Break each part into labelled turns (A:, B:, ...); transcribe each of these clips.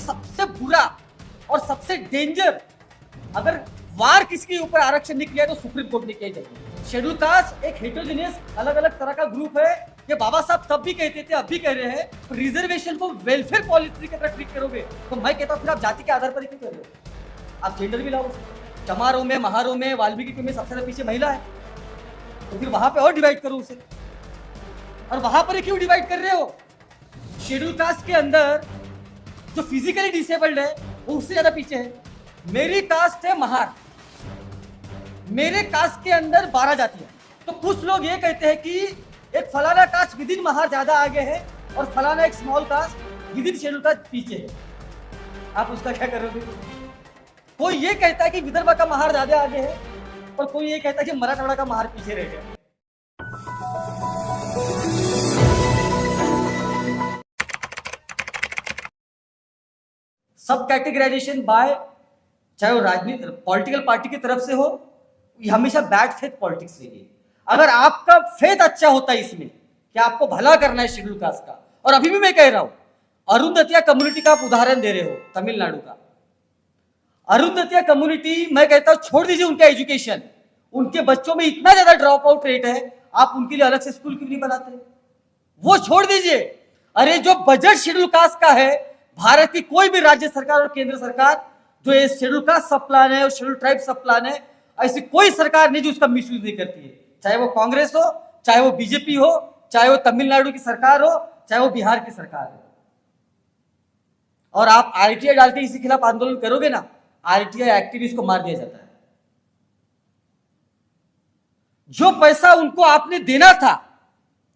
A: सबसे बुरा और सबसे डेंजर अगर वार किसके ऊपर आरक्षण ने किया है तो सुप्रीम कोर्ट ने किया है। शेड्यूल कास्ट एक हेटेरोजेनियस अलग अलग तरह का ग्रुप है। ये बाबा साहब तब भी कहते थे, अब भी कह रहे हैं, रिजर्वेशन को वेलफेयर पॉलिसी की तरह ट्रीट करोगे तो मैं कहता हूं फिर आप जाति के आधार पर ही क्यों कर रहे हो? आप जेंडर भी लाओ। चमारों में, महारों में, वाल्मीकि में सबसे ज्यादा पीछे महिला है, तो फिर वहां पे और डिवाइड करो उसे। और वहां पर ही क्यों डिवाइड कर रहे हो? शेड्यूल कास्ट के अंदर जो फिजिकली डिसेबल्ड है वो उससे ज्यादा पीछे है। मेरी कास्ट है महार, मेरे कास्ट के अंदर 12 जातियां। तो कुछ लोग ये कहते हैं कि एक फलाना कास्ट विद इन महार ज्यादा आगे है और फलाना एक small caste within schedule caste पीछे है। आप उसका क्या करोगे? कोई ये कहता है कि विदर्भ का महार ज्यादा आगे है और कोई ये कहता है कि मराठवाड़ा का महार पीछे रह गया। सब कैटेगराइजेशन बाय, चाहे वो राजनीति पॉलिटिकल पार्टी की तरफ से हो, ये हमेशा बैड फेथ पॉलिटिक्स रही है। अगर आपका फेथ अच्छा होता है इसमें कि आपको भला करना है शेड्यूल कास्ट का, और अभी भी मैं कह रहा हूं, अरुंधतिया कम्युनिटी का आप उदाहरण दे रहे हो तमिलनाडु का। अरुंधतिया कम्युनिटी, मैं कहता हूं छोड़ दीजिए उनका एजुकेशन, उनके बच्चों में इतना ज्यादा ड्रॉप आउट रेट है, आप उनके लिए अलग से स्कूल क्यों नहीं बनाते? वो छोड़ दीजिए। अरे जो बजट शेड्यूल कास्ट का है, भारत की कोई भी राज्य सरकार और केंद्र सरकार जो ये शेड्यूल कास्ट सब प्लान है और शेड्यूल ट्राइब सब प्लान है, ऐसी कोई सरकार नहीं जो उसका मिसयूज नहीं करती है। चाहे वो कांग्रेस हो, चाहे वो बीजेपी हो, चाहे वो तमिलनाडु की सरकार हो, चाहे वो बिहार की सरकार हो। और आप आरटीआई डाल के इसी खिलाफ आंदोलन करोगे ना, आरटीआई एक्टिविस्ट को मार दिया जाता है। जो पैसा उनको आपने देना था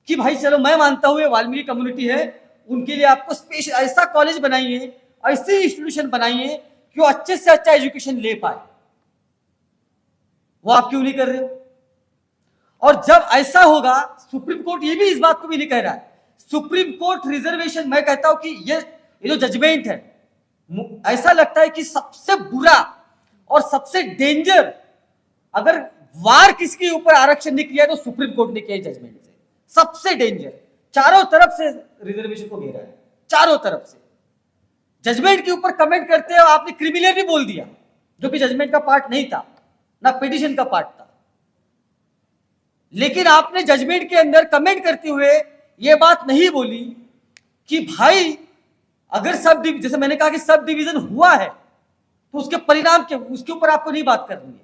A: कि भाई चलो मैं मानता हूं ये वाल्मीकि कम्युनिटी है, उनके लिए आपको स्पेशल ऐसा कॉलेज बनाइए, ऐसी इंस्टीट्यूशन बनाइए कि वो अच्छे से अच्छा एजुकेशन ले पाए, वो आप क्यों नहीं कर रहे हो? और जब ऐसा होगा, सुप्रीम कोर्ट ये भी इस बात को भी नहीं कह रहा है। सुप्रीम कोर्ट रिजर्वेशन, मैं कहता हूं कि ये जो जजमेंट है, ऐसा लगता है कि सबसे बुरा और सबसे डेंजर अगर वार किसके ऊपर आरक्षण ने किया तो सुप्रीम कोर्ट ने किया जजमेंट से। सबसे डेंजर, चारों तरफ से रिजर्वेशन को घेरा है, चारों तरफ से। जजमेंट के ऊपर कमेंट करते हो, आपने क्रिमिनल भी बोल दिया, जो कि जजमेंट का पार्ट नहीं था, ना पिटीशन का पार्ट था। लेकिन आपने जजमेंट के अंदर कमेंट करते हुए यह बात नहीं बोली कि भाई अगर जैसे मैंने कहा कि सब डिवीजन हुआ है तो उसके परिणाम के उसके ऊपर आपको नहीं बात करनी है।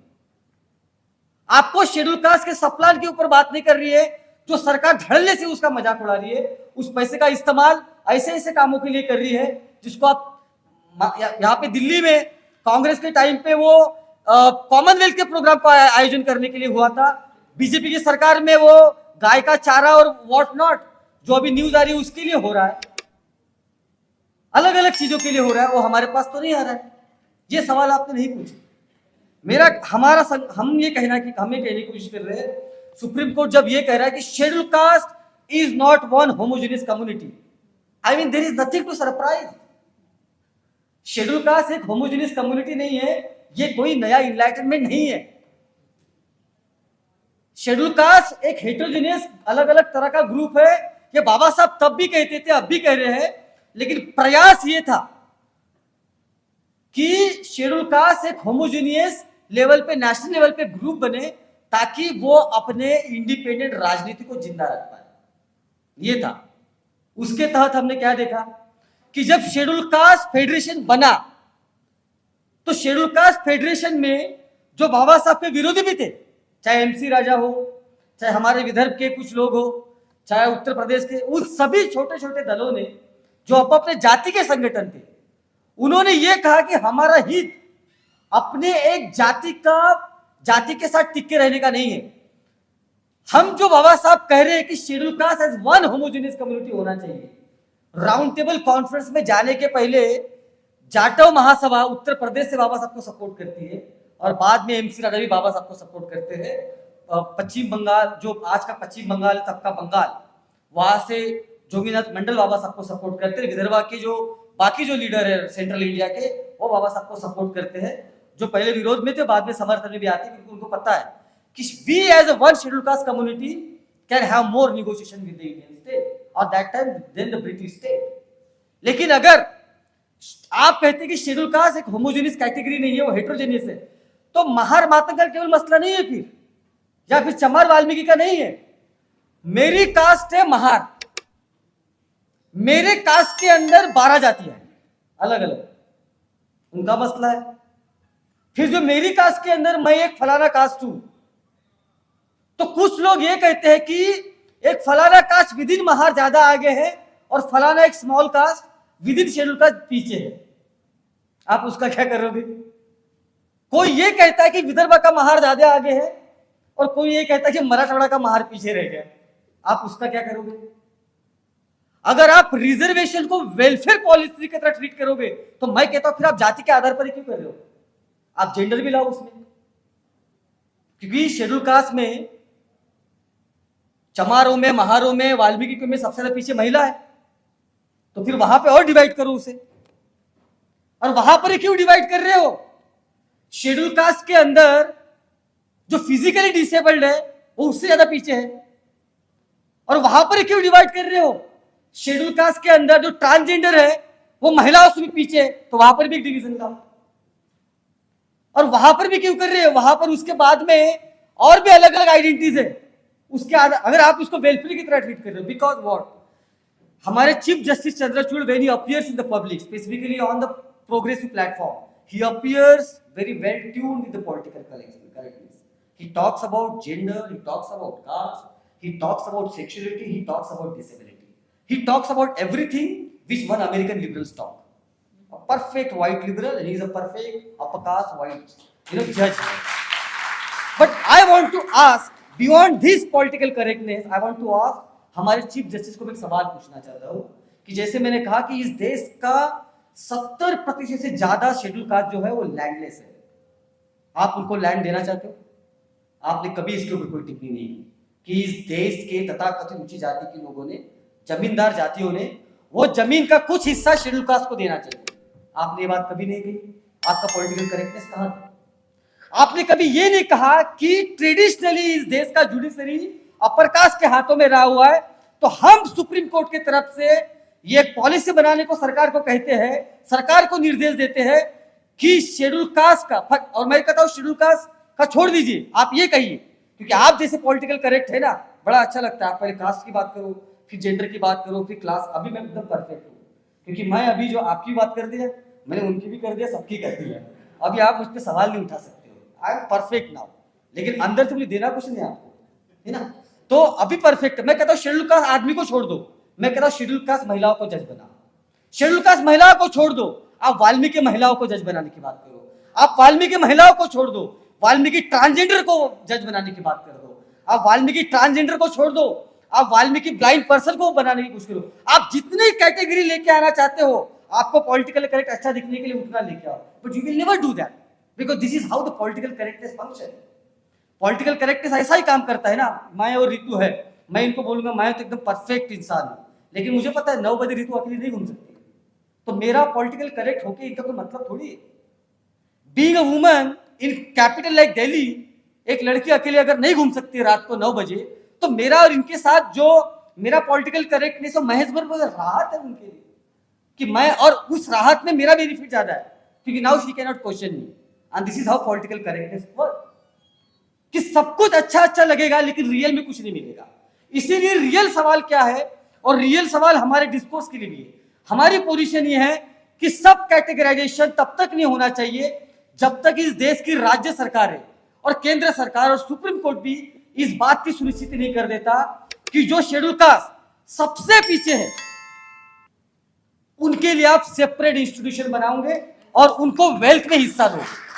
A: आपको शेड्यूल कास्ट के सब प्लान के ऊपर बात नहीं कर रही है, जो सरकार धड़ल्ले से उसका मजाक उड़ा रही है, उस पैसे का इस्तेमाल ऐसे ऐसे कामों के लिए कर रही है जिसको आप यहाँ पे दिल्ली में कांग्रेस के टाइम पे वो कॉमनवेल्थ के प्रोग्राम का आयोजन करने के लिए हुआ था। बीजेपी की सरकार में वो गाय का चारा और व्हाट नॉट जो अभी न्यूज आ रही है उसके लिए हो रहा है, अलग अलग चीजों के लिए हो रहा है, वो हमारे पास तो नहीं आ रहा है। ये सवाल आपने नहीं पूछे। हम ये कहना कि हम ये कहने की कोशिश कर रहे हैं, सुप्रीम कोर्ट जब ये कह रहा है कि schedule caste is not one homogeneous community, I mean there is nothing to surprise. Schedule caste एक होमोजेनियस कम्युनिटी नहीं है, ये कोई नया इनलाइटनमेंट नहीं है। शेड्यूल कास्ट एक हेटेरोजेनियस अलग अलग तरह का ग्रुप है। ये बाबा साहब तब भी कहते थे, अब भी कह रहे हैं, लेकिन प्रयास ये था कि शेड्यूल कास्ट एक होमोजेनियस लेवल पे, नेशनल लेवल पे ग्रुप बने ताकि वो अपने इंडिपेंडेंट राजनीति को जिंदा रख पाए। ये था। उसके तहत हमने क्या देखा कि जब शेड्यूल कास्ट फेडरेशन बना तो शेड्यूल कास्ट फेडरेशन में जो बाबा साहब के विरोधी भी थे, चाहे एमसी राजा हो, चाहे हमारे विदर्भ के कुछ लोग हो, चाहे उत्तर प्रदेश के, उन सभी छोटे छोटे दलों ने जो अपने जाति के संगठन थे, उन्होंने ये कहा कि हमारा हित अपने एक जाति के साथ टिके रहने का नहीं है। हम जो बाबा साहब कह रहे हैं कि schedule caste as one homogeneous community होना चाहिए। राउंड टेबल कॉन्फ्रेंस में जाने के पहले जाटव महासभा उत्तर प्रदेश से बाबा साहब को सपोर्ट करती है और बाद में एमसी राजा भी बाबा साहब को सपोर्ट करते हैं। पश्चिम बंगाल, जो आज का पश्चिम बंगाल है, तब का बंगाल, वहां से जोगीनाथ मंडल बाबा साहब को सपोर्ट करते हैं। विदर्भ के जो बाकी जो लीडर है सेंट्रल इंडिया के, वो बाबा साहब को सपोर्ट करते हैं, जो पहले विरोध में थे, बाद में समर्थन में भी आते हैं, क्योंकि उनको पता है कि we as a one schedule caste community can have more negotiation with the Indian state और that time then the British state. लेकिन अगर आप कहते हैं कि शेड्यूल कास्ट एक होमोजेनियस कैटेगरी नहीं है, वो हेट्रोजेनियस है, तो महार मातंग का केवल मसला नहीं है फिर, या फिर चमार वाल्मीकि का नहीं है। मेरी कास्ट है महार, मेरे कास्ट के अंदर 12 जातियां हैं अलग अलग, उनका मसला है। फिर जो मेरी कास्ट के अंदर मैं एक फलाना कास्ट हूं, तो कुछ लोग ये कहते हैं कि एक फलाना कास्ट विद इन महार ज्यादा आगे है और फलाना एक small caste within schedule caste पीछे है। आप उसका क्या करोगे? कोई ये कहता है कि विदर्भ का महार ज्यादा आगे है और कोई ये कहता है कि मराठवाड़ा का महार पीछे रह गया। आप उसका क्या करोगे? अगर आप रिजर्वेशन को वेलफेयर पॉलिसी की तरह ट्रीट करोगे तो मैं कहता हूं फिर आप जाति के आधार पर ही क्यों कर रहे हो? आप जेंडर भी लाओ उसमें, क्योंकि शेड्यूल कास्ट में चमारों में, महारों में, वाल्मीकि में सबसे ज्यादा पीछे महिला है, तो फिर वहां पे और डिवाइड करो उसे। और वहां पर क्यों डिवाइड कर रहे हो? शेड्यूल कास्ट के अंदर जो फिजिकली डिसेबल्ड है वो उससे ज्यादा पीछे है, और वहां पर क्यों डिवाइड कर रहे हो? शेड्यूल कास्ट के अंदर जो ट्रांसजेंडर है वो महिलाओं से भी पीछे है, तो वहां पर भी एक डिवीजन लाओ। और वहां पर भी क्यों कर रहे हो? वहां पर उसके बाद में और भी अलग अलग आइडेंटिटीज है, उसके अगर आप उसको वेलफेयर की तरह ट्रीट कर रहे हो। बिकॉज व्हाट, हमारे chief justice Chandrachud when he appears in the public, specifically on the progressive platform, he appears very well tuned with the political correctness. He talks about gender, he talks about caste, he talks about sexuality, he talks about disability, he talks about everything which one American liberals talk. A perfect white liberal, and he is a perfect upper caste white judge. But I want to ask, beyond this political correctness, I want to ask हमारे chief justice को मैं एक सवाल पूछना चाहता हूँ कि जैसे मैंने कहा कि इस देश का 70% से ज्यादा शेड्यूल कास्ट जो है वो लैंडलेस है। आप उनको लैंड देना चाहते हो? आपने कभी इसके ऊपर कोई टिप्पणी नहीं की कि इस देश के तथाकथित ऊंची जाति के लोगों ने, जमींदार जातियों ने, वो जमीन का कुछ हिस्सा शेड्यूल कास्ट को देना चाहिए। आपने ये बात कभी नहीं कही। आपका पॉलिटिकल करेक्टनेस कहां था? आपने कभी ये नहीं कहा कि ट्रेडिशनली इस देश का जुडिशरी अपर कास्ट के हाथों में रहा हुआ है, तो हम सुप्रीम कोर्ट की तरफ से ये एक पॉलिसी बनाने को सरकार को कहते हैं, सरकार को निर्देश देते हैं कि शेड्यूल कास्ट का, और मैं कहता हूं शेड्यूल कास्ट का छोड़ दीजिए, आप ये कहिए, क्योंकि आप जैसे पॉलिटिकल करेक्ट है ना, बड़ा अच्छा लगता है। आप पहले कास्ट की बात करो, फिर जेंडर की बात करो, फिर क्लास। अभी मैं एकदम परफेक्ट हूँ, क्योंकि मैं अभी जो आपकी बात कर दिया, मैंने उनकी भी कर दिया, सबकी कर दिया। अभी आप मुझ पर सवाल नहीं उठा सकते हो। आई एम परफेक्ट नाउ, लेकिन अंदर से मुझे देना कुछ नहीं आपको, है ना? तो अभी परफेक्ट है। मैं कहता हूँ शेड्यूल कास्ट आदमी को छोड़ दो, मैं कहता हूं शेड्यूल कास्ट महिलाओं को जज बनाओ। शेड्यूल कास्ट महिलाओं को छोड़ दो, आप वाल्मीकि महिलाओं को जज बनाने की बात करो। आप वाल्मीकि महिलाओं को छोड़ दो, वाल्मीकि ट्रांसजेंडर को जज बनाने की बात कर दो। आप वाल्मीकि ट्रांसजेंडर को छोड़ दो, आप वाल्मीकि ब्लाइंड पर्सन को बनाने की कोशिश करो। आप जितनी कैटेगरी लेके आना चाहते हो, आपको पॉलिटिकल करेक्ट अच्छा दिखने के लिए उतना लेके आओ, but you will never do that, because this is how the political correctness function. Political correctness ऐसा ही काम करता है ना। मैं और रितु है, मैं इनको बोलूंगा मैं तो एकदम परफेक्ट इंसान हूं, लेकिन मुझे पता है 9 बजे रितु अकेली नहीं घूम सकती, तो मेरा पॉलिटिकल करेक्ट होके इनका कोई मतलब थोड़ी है। Being a woman in capital like Delhi, एक लड़की अकेले अगर नहीं घूम सकती रात को 9 बजे, तो मेरा और इनके साथ जो मेरा पॉलिटिकल करेक्टनेस और महेश भर राहत है उनके लिए, कि मैं, और उस राहत में मेरा बेनिफिट ज्यादा है, क्योंकि now she can not question me, and this is how political correctness work, कि सब कुछ अच्छा अच्छा लगेगा लेकिन रियल में कुछ नहीं मिलेगा। इसीलिए रियल सवाल क्या है, और रियल सवाल हमारे डिस्कोर्स के लिए भी है। हमारी पोजीशन ये है कि सब कैटेगराइजेशन तब तक नहीं होना चाहिए जब तक इस देश की राज्य सरकार है और केंद्र सरकार और सुप्रीम कोर्ट भी इस बात की सुनिश्चित नहीं कर देता कि जो शेड्यूल कास्ट सबसे पीछे है उनके लिए आप सेपरेट इंस्टीट्यूशन बनाओगे और उनको वेल्थ में हिस्सा दोगे।